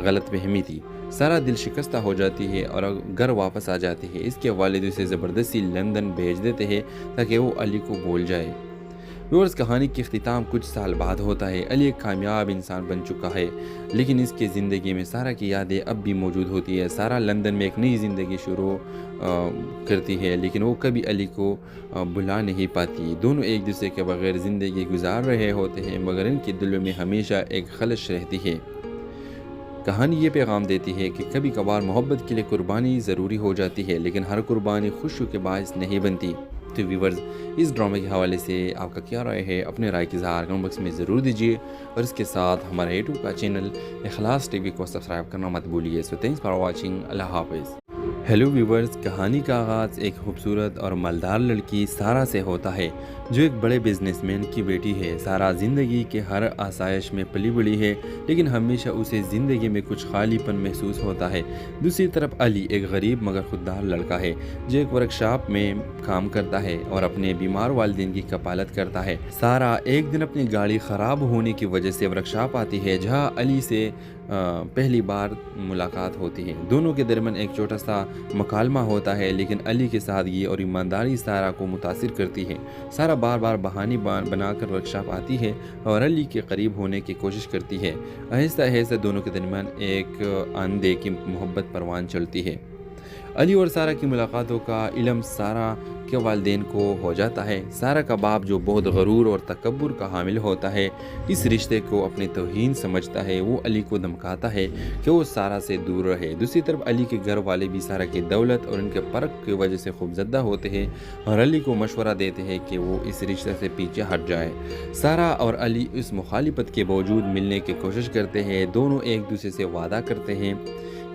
Speaker 1: गलत फहमी थी। सारा दिल शिकस्ता हो जाती है और घर वापस आ जाती है। इसके वालिद उसे ज़बरदस्ती लंदन भेज देते हैं ताकि वो अली को भूल जाए। व्यूअर्स, कहानी की इख्तिताम कुछ साल बाद होता है। अली एक कामयाब इंसान बन चुका है, लेकिन इसकी ज़िंदगी में सारा की यादें अब भी मौजूद होती है। सारा लंदन में एक नई ज़िंदगी शुरू करती है, लेकिन वो कभी अली को भुला नहीं पाती। दोनों एक दूसरे के बगैर ज़िंदगी गुजार रहे होते हैं, मगर इनके दिलों में हमेशा एक खलश रहती है। कहानी ये पैगाम देती है कि कभी कभार मोहब्बत के लिए कुर्बानी ज़रूरी हो जाती है, लेकिन हर कुर्बानी खुशी के बायस नहीं बनती। तो व्यूवर्स, इस ड्रामे के हवाले से आपका क्या राय है? अपने राय की इज़हार कमेंट बॉक्स में ज़रूर दीजिए और इसके साथ हमारे यूट्यूब का चैनल इखलास टीवी को सब्सक्राइब करना मत भूलिए। So thanks for watching. अल्लाह हाफ़िज़। हेलो व्यूवर्स, कहानी का आगाज़ एक खूबसूरत और मालदार लड़की सारा से होता है जो एक बड़े बिजनेसमैन की बेटी है। सारा ज़िंदगी के हर आसाइश में पली बड़ी है, लेकिन हमेशा उसे ज़िंदगी में कुछ खालीपन महसूस होता है। दूसरी तरफ अली एक गरीब मगर खुददार लड़का है जो एक वर्कशॉप में काम करता है और अपने बीमार वालिदैन की कपालत करता है। सारा एक दिन अपनी गाड़ी ख़राब होने की वजह से वर्कशॉप आती है जहाँ अली से पहली बार मुलाकात होती है। दोनों के दरमियान एक छोटा सा मकालमा होता है, लेकिन अली की सादगी और ईमानदारी सारा को मुतासिर करती है। सारा बार बार बहाने बनाकर वर्कशॉप आती है और अली के करीब होने की कोशिश करती है। आहिस्ता आहिस्ता दोनों के दरमियान एक आंधे की मोहब्बत परवान चलती है। अली और सारा की मुलाकातों का इल्म सारा के वालिदैन को हो जाता है। सारा का बाप जो बहुत गरूर और तकब्बुर का हामिल होता है, इस रिश्ते को अपनी तौहीन समझता है। वो अली को धमकाता है कि वो सारा से दूर रहे। दूसरी तरफ अली के घर वाले भी सारा की दौलत और उनके फ़र्क की वजह से खूबज़दा होते हैं और अली को मशवरा देते हैं कि वो इस रिश्ते से पीछे हट जाए। सारा और अली इस मुखालिफत के बावजूद मिलने की कोशिश करते हैं। दोनों एक दूसरे से वादा करते हैं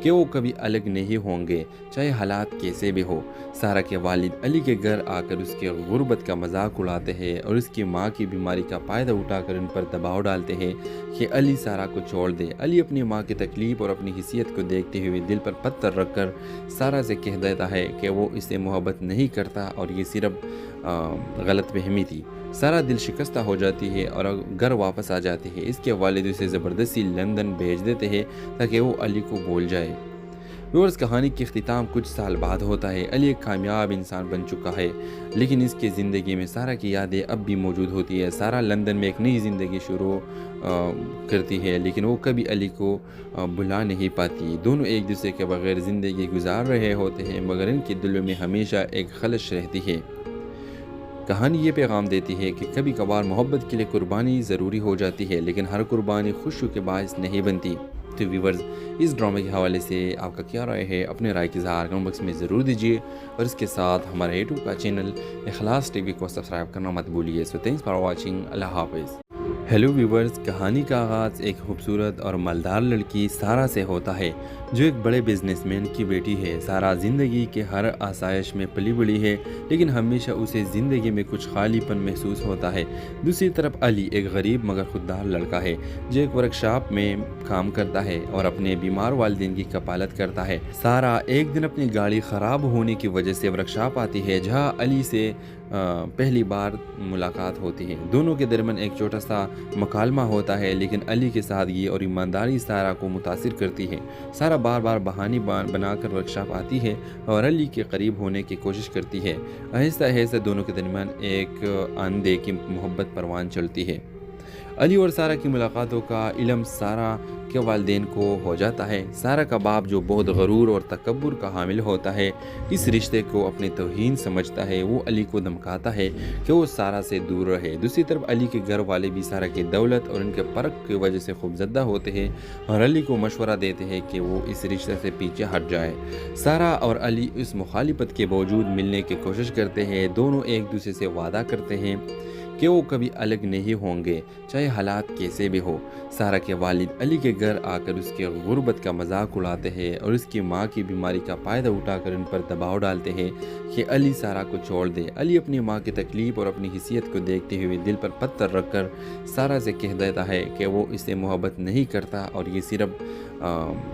Speaker 1: कि वो कभी अलग नहीं होंगे, चाहे हालात कैसे भी हो। सारा के वालिद अली के घर आकर उसके गुर्बत का मजाक उड़ाते हैं और उसकी माँ की बीमारी का फ़ायदा उठाकर उन पर दबाव डालते हैं कि अली सारा को छोड़ दे। अली अपनी माँ की तकलीफ़ और अपनी हिस्सियत को देखते हुए दिल पर पत्थर रखकर सारा से कह देता है कि वो इससे मोहब्बत नहीं करता और ये सिर्फ गलतफहमी थी। सारा दिल शिकस्ता हो जाती है और घर वापस आ जाती है। इसके वालिद उसे ज़बरदस्ती लंदन भेज देते हैं ताकि वो अली को भूल जाए। व्यूअर्स, कहानी के इख्तिताम कुछ साल बाद होता है। अली एक कामयाब इंसान बन चुका है, लेकिन इसकी ज़िंदगी में सारा की यादें अब भी मौजूद होती है। सारा लंदन में एक नई ज़िंदगी शुरू करती है, लेकिन वो कभी अली को भुला नहीं पाती। दोनों एक दूसरे के बगैर ज़िंदगी गुजार रहे होते हैं, मगर इनके दिलों में हमेशा एक खलश रहती है। कहानी ये पैगाम देती है कि कभी कभार मोहब्बत के लिए कुर्बानी ज़रूरी हो जाती है, लेकिन हर कुर्बानी खुशी के बायस नहीं बनती। तो व्यूवर्स, इस ड्रामे के हवाले से आपका क्या राय है? अपने राय की इज़हार कमेंट बॉक्स में ज़रूर दीजिए और इसके साथ हमारे यूट्यूब का चैनल इखलास टीवी को सब्सक्राइब करना मत भूलिए। So thanks for watching. अल्लाह हाफ़िज़। हेलो व्यूवर्स, कहानी का आगाज़ एक खूबसूरत और मालदार लड़की सारा से होता है जो एक बड़े बिजनेसमैन की बेटी है। सारा ज़िंदगी के हर आसाइश में पली बड़ी है, लेकिन हमेशा उसे ज़िंदगी में कुछ खालीपन महसूस होता है। दूसरी तरफ अली एक गरीब मगर खुददार लड़का है जो एक वर्कशॉप में काम करता है और अपने बीमार वालिदैन की कपालत करता है। सारा एक दिन अपनी गाड़ी ख़राब होने की वजह से वर्कशॉप आती है जहाँ अली से पहली बार मुलाकात होती है। दोनों के दरमियान एक छोटा सा मकालमा होता है, लेकिन अली की सादगी और ईमानदारी सारा को मुतासिर करती है। सारा बार बार बहाने बनाकर वर्कशॉप आती है और अली के करीब होने की कोशिश करती है। आहिस्ता आहिस्ता दोनों के दरमियान एक आंधे की मोहब्बत परवान चलती है। अली और सारा की मुलाकातों का इल्म सारा के वालिदैन को हो जाता है। सारा का बाप जो बहुत गरूर और तकब्बुर का हामिल होता है, इस रिश्ते को अपनी तौहीन समझता है। वो अली को धमकाता है कि वो सारा से दूर रहे। दूसरी तरफ अली के घर वाले भी सारा की दौलत और उनके फ़र्क की वजह से खूबज़दा होते हैं और अली को मशवरा देते हैं कि वो इस रिश्ते से पीछे हट जाए। सारा और अली इस मुखालिफत के बावजूद मिलने की कोशिश करते हैं। दोनों एक दूसरे से वादा करते हैं कि वो कभी अलग नहीं होंगे, चाहे हालात कैसे भी हो। सारा के वालिद अली के घर आकर उसके गुर्बत का मजाक उड़ाते हैं और उसकी माँ की बीमारी का फ़ायदा उठाकर उन पर दबाव डालते हैं कि अली सारा को छोड़ दे। अली अपनी माँ की तकलीफ़ और अपनी हिस्सियत को देखते हुए दिल पर पत्थर रखकर सारा से कह देता है कि वो इससे मोहब्बत नहीं करता और ये सिर्फ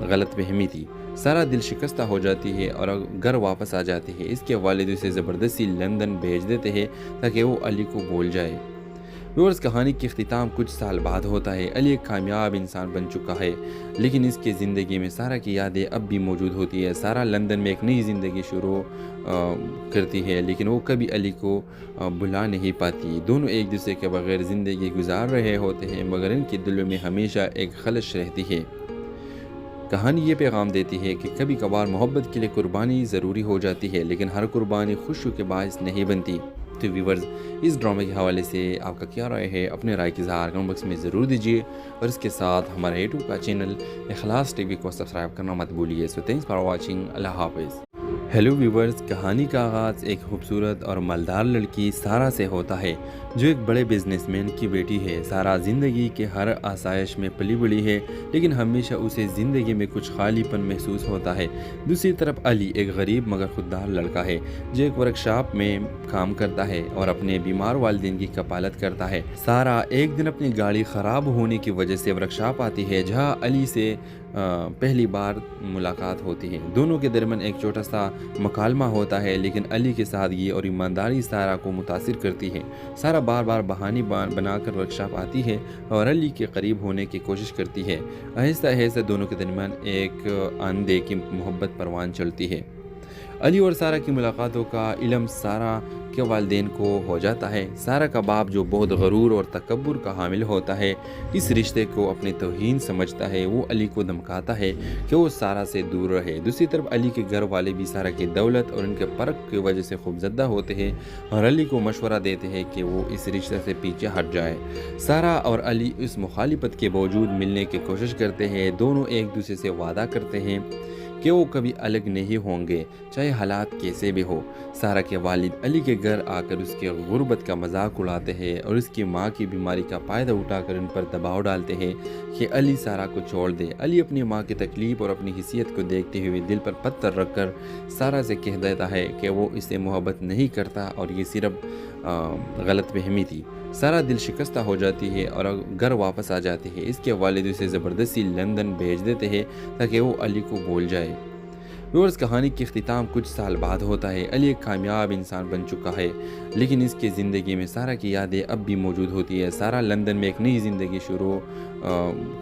Speaker 1: गलतफहमी थी। सारा दिल शिकस्ता हो जाती है और घर वापस आ जाती है। इसके वालिद उसे ज़बरदस्ती लंदन भेज देते हैं ताकि वो अली को भूल जाए। व्यूअर्स, कहानी के इख्तिताम कुछ साल बाद होता है। अली एक कामयाब इंसान बन चुका है, लेकिन इसकी ज़िंदगी में सारा की यादें अब भी मौजूद होती है। सारा लंदन में एक नई ज़िंदगी शुरू करती है, लेकिन वो कभी अली को भुला नहीं पाती। दोनों एक दूसरे के बगैर ज़िंदगी गुजार रहे होते हैं, मगर इनके दिलों में हमेशा एक खलश रहती है। कहानी ये पैगाम देती है कि कभी कभार मोहब्बत के लिए कुर्बानी ज़रूरी हो जाती है, लेकिन हर कुर्बानी खुशी के बायस नहीं बनती। तो व्यूवर्स, इस ड्रामे के हवाले से आपका क्या राय है? अपने राय की इज़हार कमेंट बॉक्स में ज़रूर दीजिए और इसके साथ हमारे यूट्यूब का चैनल इखलास टीवी को सब्सक्राइब करना मत भूलिए। So thanks for watching. अल्लाह हाफ़िज़। हेलो व्यूवर्स, कहानी का आगाज़ एक खूबसूरत और मालदार लड़की सारा से होता है जो एक बड़े बिजनेसमैन की बेटी है। सारा ज़िंदगी के हर आसाइश में पली बड़ी है, लेकिन हमेशा उसे ज़िंदगी में कुछ खालीपन महसूस होता है। दूसरी तरफ अली एक गरीब मगर खुददार लड़का है जो एक वर्कशॉप में काम करता है और अपने बीमार वालिदैन की कपालत करता है। सारा एक दिन अपनी गाड़ी ख़राब होने की वजह से वर्कशॉप आती है जहाँ अली से पहली बार मुलाकात होती है। दोनों के दरमियान एक छोटा सा मकालमा होता है, लेकिन अली की सादगी और ईमानदारी सारा को मुतासिर करती है। सारा बार बार बहाने बनाकर वर्कशॉप आती है और अली के करीब होने की कोशिश करती है। आहिस्ता आहिस्ता दोनों के दरमियान एक आंधे की मोहब्बत परवान चलती है। अली और सारा की मुलाकातों का इल्म सारा के वालिदैन को हो जाता है। सारा का बाप जो बहुत गरूर और तकब्बुर का हामिल होता है, इस रिश्ते को अपनी तौहीन समझता है। वो अली को धमकाता है कि वो सारा से दूर रहे। दूसरी तरफ अली के घर वाले भी सारा की दौलत और उनके फ़र्क की वजह से खूबज़दा होते हैं और अली को मशवरा देते हैं कि वो इस रिश्ते से पीछे हट जाए। सारा और अली इस मुखालिफत के बावजूद मिलने की कोशिश करते हैं। दोनों एक दूसरे से वादा करते हैं कि वो कभी अलग नहीं होंगे, चाहे हालात कैसे भी हो। सारा के वालिद अली के घर आकर उसके गुर्बत का मजाक उड़ाते हैं और उसकी माँ की बीमारी का फ़ायदा उठाकर उन पर दबाव डालते हैं कि अली सारा को छोड़ दे। अली अपनी माँ की तकलीफ़ और अपनी हिस्सियत को देखते हुए दिल पर पत्थर रखकर सारा से कह देता है कि वो इससे मोहब्बत नहीं करता और ये सिर्फ गलत फहमी थी। सारा दिल शिकस्ता हो जाती है और घर वापस आ जाती है। इसके वालिद उसे ज़बरदस्ती लंदन भेज देते हैं ताकि वो अली को भूल जाए। व्यूअर्स, कहानी के अख्तिताम कुछ साल बाद होता है। अली एक कामयाब इंसान बन चुका है, लेकिन इसकी ज़िंदगी में सारा की यादें अब भी मौजूद होती है। सारा लंदन में एक नई ज़िंदगी शुरू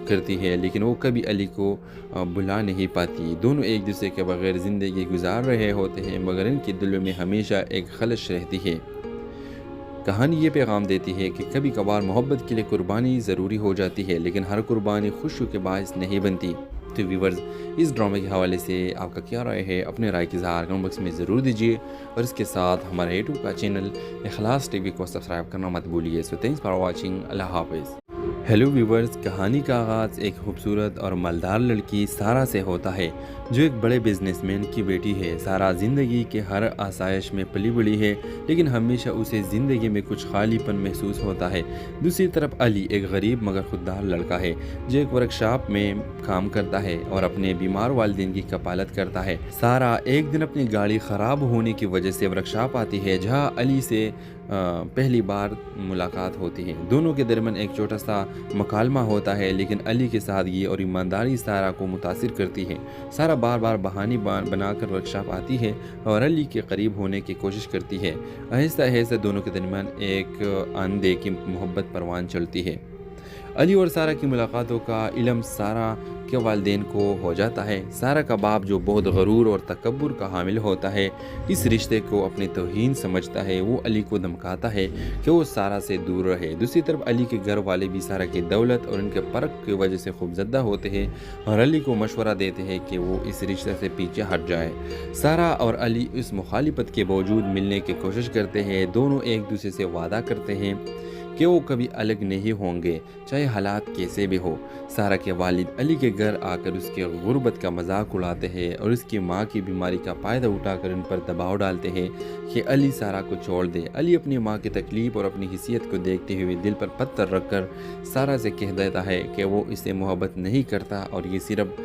Speaker 1: करती है, लेकिन वो कभी अली को भुला नहीं पाती। दोनों एक दूसरे के बगैर ज़िंदगी गुजार रहे होते हैं, मगर इनके दिलों में हमेशा एक खलश रहती है। कहानी ये पैगाम देती है कि कभी कभार मोहब्बत के लिए कुर्बानी ज़रूरी हो जाती है, लेकिन हर कुर्बानी खुशी के बायस नहीं बनती। तो व्यूवर्स, इस ड्रामे के हवाले से आपका क्या राय है? अपने राय की इज़हार कमेंट बॉक्स में ज़रूर दीजिए और इसके साथ हमारे यूट्यूब का चैनल इखलास टीवी को सब्सक्राइब करना मत भूलिए। So thanks for watching. अल्लाह हाफ़िज़। हेलो व्यूवर्स, कहानी का आगाज़ एक खूबसूरत और मालदार लड़की सारा से होता है जो एक बड़े बिजनेसमैन की बेटी है। सारा ज़िंदगी के हर आसाइश में पली बड़ी है, लेकिन हमेशा उसे ज़िंदगी में कुछ खालीपन महसूस होता है। दूसरी तरफ अली एक गरीब मगर खुददार लड़का है जो एक वर्कशॉप में काम करता है और अपने बीमार वालिदैन की कपालत करता है। सारा एक दिन अपनी गाड़ी ख़राब होने की वजह से वर्कशॉप आती है जहाँ अली से पहली बार मुलाकात होती है। दोनों के दरमियान एक छोटा सा मकालमा होता है, लेकिन अली की सादगी और ईमानदारी सारा को मुतासिर करती है। सारा बार बार बहाने बनाकर वर्कशॉप आती है और अली के करीब होने की कोशिश करती है। आहिस्ता आहिस्ता दोनों के दरमियान एक आंधे की मोहब्बत परवान चलती है। अली और सारा की मुलाकातों का इल्म सारा के वालिदैन को हो जाता है। सारा का बाप जो बहुत गरूर और तकब्बुर का हामिल होता है, इस रिश्ते को अपनी तौहीन समझता है। वो अली को धमकाता है कि वो सारा से दूर रहे। दूसरी तरफ अली के घर वाले भी सारा की दौलत और उनके फ़र्क की वजह से खूबज़दा होते हैं और अली को मशवरा देते हैं कि वो इस रिश्ते से पीछे हट जाए। सारा और अली इस मुखालिफत के बावजूद मिलने की कोशिश करते हैं। दोनों एक दूसरे से वादा करते हैं कि वो कभी अलग नहीं होंगे, चाहे हालात कैसे भी हो। सारा के वालिद अली के घर आकर उसके गुर्बत का मजाक उड़ाते हैं और उसकी माँ की बीमारी का फ़ायदा उठाकर उन पर दबाव डालते हैं कि अली सारा को छोड़ दे। अली अपनी माँ की तकलीफ़ और अपनी हिस्सियत को देखते हुए दिल पर पत्थर रखकर सारा से कह देता है कि वो इससे मोहब्बत नहीं करता और ये सिर्फ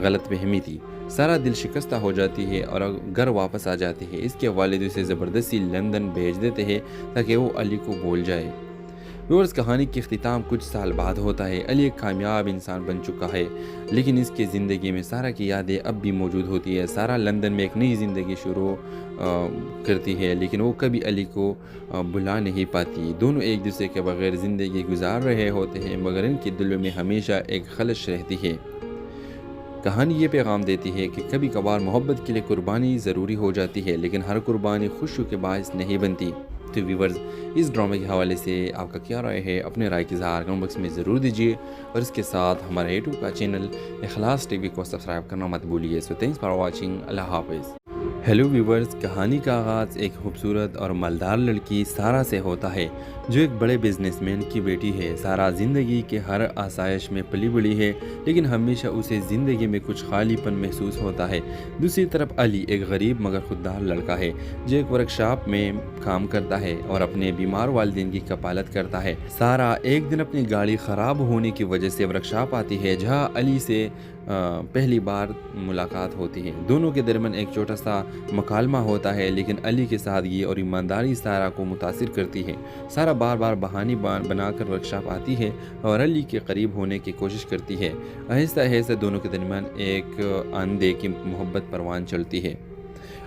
Speaker 1: गलत फहमी थी। सारा दिल शिकस्ता हो जाती है और घर वापस आ जाती है। इसके वालिद उसे ज़बरदस्ती लंदन भेज देते हैं ताकि वो अली को भूल जाए। व्यूअर्स, कहानी के अख्तिताम कुछ साल बाद होता है। अली एक कामयाब इंसान बन चुका है, लेकिन इसकी ज़िंदगी में सारा की यादें अब भी मौजूद होती है। सारा लंदन में एक नई ज़िंदगी शुरू करती है, लेकिन वो कभी अली को भुला नहीं पाती। दोनों एक दूसरे के बगैर ज़िंदगी गुजार रहे होते हैं, मगर इनके दिलों में हमेशा एक खलश रहती है। कहानी ये पैगाम देती है कि कभी कभार मोहब्बत के लिए कुर्बानी ज़रूरी हो जाती है, लेकिन हर कुर्बानी खुशी के बायस नहीं बनती। तो व्यूवर्स, इस ड्रामे के हवाले से आपका क्या राय है? अपने राय की इज़हार कमेंट बॉक्स में ज़रूर दीजिए और इसके साथ हमारे यूट्यूब का चैनल इखलास टीवी को सब्सक्राइब करना मत भूलिए। So thanks for watching. अल्लाह हाफ़िज़। हेलो व्यूवर्स, कहानी का आगाज़ एक खूबसूरत और मालदार लड़की सारा से होता है जो एक बड़े बिजनेसमैन की बेटी है। सारा ज़िंदगी के हर आसाइश में पली बड़ी है, लेकिन हमेशा उसे ज़िंदगी में कुछ खालीपन महसूस होता है। दूसरी तरफ अली एक गरीब मगर खुददार लड़का है जो एक वर्कशॉप में काम करता है और अपने बीमार वालिदैन की कपालत करता है। सारा एक दिन अपनी गाड़ी ख़राब होने की वजह से वर्कशॉप आती है जहाँ अली से पहली बार मुलाकात होती है। दोनों के दरमियान एक छोटा सा मकालमा होता है, लेकिन अली की सादगी और ईमानदारी सारा को मुतासिर करती है। सारा बार बार बहाने बनाकर वर्कशॉप आती है और अली के करीब होने की कोशिश करती है। आहिस्ता आहिस्ता दोनों के दरमियान एक आंधे की मोहब्बत परवान चलती है।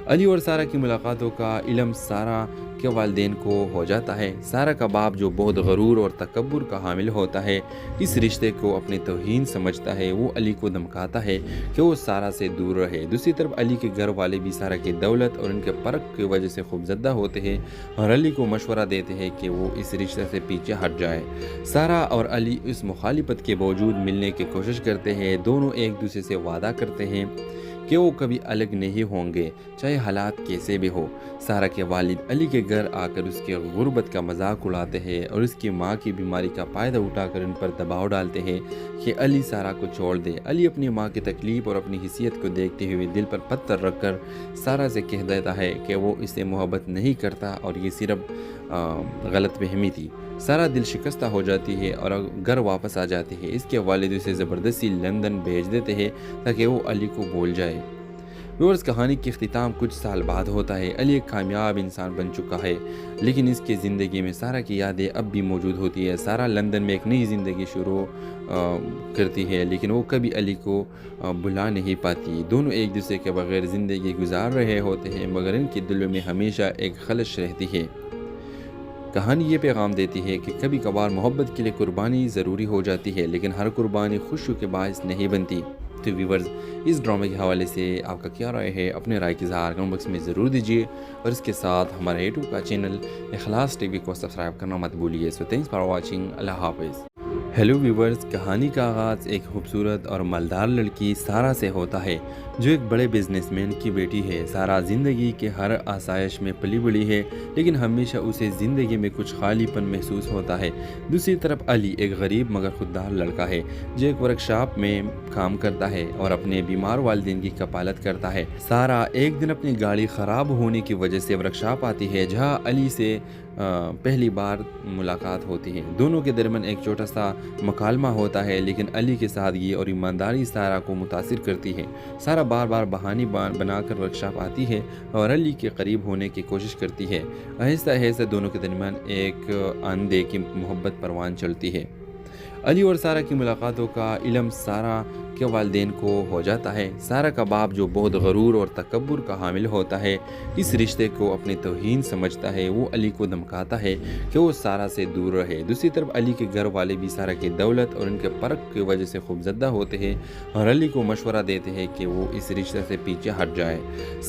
Speaker 1: अली और सारा की मुलाकातों का इल्म सारा के वालिदैन को हो जाता है। सारा का बाप जो बहुत गरूर और तकब्बुर का हामिल होता है, इस रिश्ते को अपनी तौहीन समझता है। वो अली को धमकाता है कि वो सारा से दूर रहे। दूसरी तरफ अली के घर वाले भी सारा की दौलत और उनके फ़र्क की वजह से खूबज़दा होते हैं और अली को मशवरा देते हैं कि वो इस रिश्ते से पीछे हट जाए। सारा और अली इस मुखालिफत के बावजूद मिलने की कोशिश करते हैं। दोनों एक दूसरे से वादा करते हैं कि वो कभी अलग नहीं होंगे, चाहे हालात कैसे भी हो। सारा के वालिद अली के घर आकर उसके गुर्बत का मजाक उड़ाते हैं और उसकी माँ की बीमारी का फ़ायदा उठाकर उन पर दबाव डालते हैं कि अली सारा को छोड़ दे। अली अपनी माँ की तकलीफ़ और अपनी हिसियत को देखते हुए दिल पर पत्थर रखकर सारा से कह देता है कि वो इससे मोहब्बत नहीं करता और ये सिर्फ गलतफहमी थी। सारा दिल शिकस्ता हो जाती है और घर वापस आ जाती है। इसके वालिद उसे ज़बरदस्ती लंदन भेज देते हैं ताकि वो अली को भूल जाए। व्यूअर्स, कहानी की इख्तिताम कुछ साल बाद होता है। अली एक कामयाब इंसान बन चुका है, लेकिन इसकी ज़िंदगी में सारा की यादें अब भी मौजूद होती है। सारा लंदन में एक नई ज़िंदगी शुरू करती है, लेकिन वो कभी अली को भुला नहीं पाती। दोनों एक दूसरे के बगैर ज़िंदगी गुजार रहे होते हैं, मगर इनके दिलों में हमेशा एक खलश रहती है। कहानी ये पैगाम देती है कि कभी कभार मोहब्बत के लिए कुर्बानी ज़रूरी हो जाती है, लेकिन हर कुर्बानी खुशी के बायस नहीं बनती। तो व्यूवर्स, इस ड्रामे के हवाले से आपका क्या राय है? अपने राय की इज़हार कमेंट बॉक्स में ज़रूर दीजिए और इसके साथ हमारे यूट्यूब का चैनल इखलास टीवी को सब्सक्राइब करना मत भूलिए। So thanks for watching. अल्लाह हाफ़िज़। हेलो व्यूवर्स, कहानी का आगाज़ एक खूबसूरत और मालदार लड़की सारा से होता है जो एक बड़े बिजनेसमैन की बेटी है। सारा ज़िंदगी के हर आसाइश में पली बड़ी है, लेकिन हमेशा उसे ज़िंदगी में कुछ खालीपन महसूस होता है। दूसरी तरफ अली एक गरीब मगर खुददार लड़का है जो एक वर्कशॉप में काम करता है और अपने बीमार वालिदैन की कपालत करता है। सारा एक दिन अपनी गाड़ी ख़राब होने की वजह से वर्कशॉप आती है जहाँ अली से पहली बार मुलाकात होती है। दोनों के दरमियान एक छोटा सा मकालमा होता है, लेकिन अली की सादगी और ईमानदारी सारा को मुतासिर करती है। सारा बार बार बहाने बनाकर वर्कशॉप आती है और अली के करीब होने की कोशिश करती है। आहिस्ता आहिस्ता दोनों के दरमियान एक आंधे की मोहब्बत परवान चलती है। अली और सारा की मुलाकातों का इल्म सारा के वालिदैन को हो जाता है। सारा का बाप जो बहुत गरूर और तकब्बुर का हामिल होता है, इस रिश्ते को अपनी तौहीन समझता है। वो अली को धमकाता है कि वो सारा से दूर रहे। दूसरी तरफ अली के घर वाले भी सारा की दौलत और उनके फ़र्क की वजह से खूबज़दा होते हैं और अली को मशवरा देते हैं कि वो इस रिश्ते से पीछे हट जाए।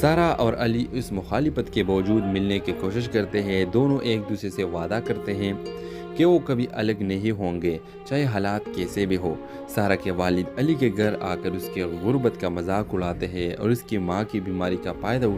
Speaker 1: सारा और अली इस मुखालिफत के बावजूद मिलने की कोशिश करते हैं। दोनों एक दूसरे से वादा करते हैं कि वो कभी अलग नहीं होंगे, चाहे हालात कैसे भी हो। सारा के वालिद अली के घर आकर उसके गुर्बत का मजाक उड़ाते हैं और उसकी माँ की बीमारी का फ़ायदा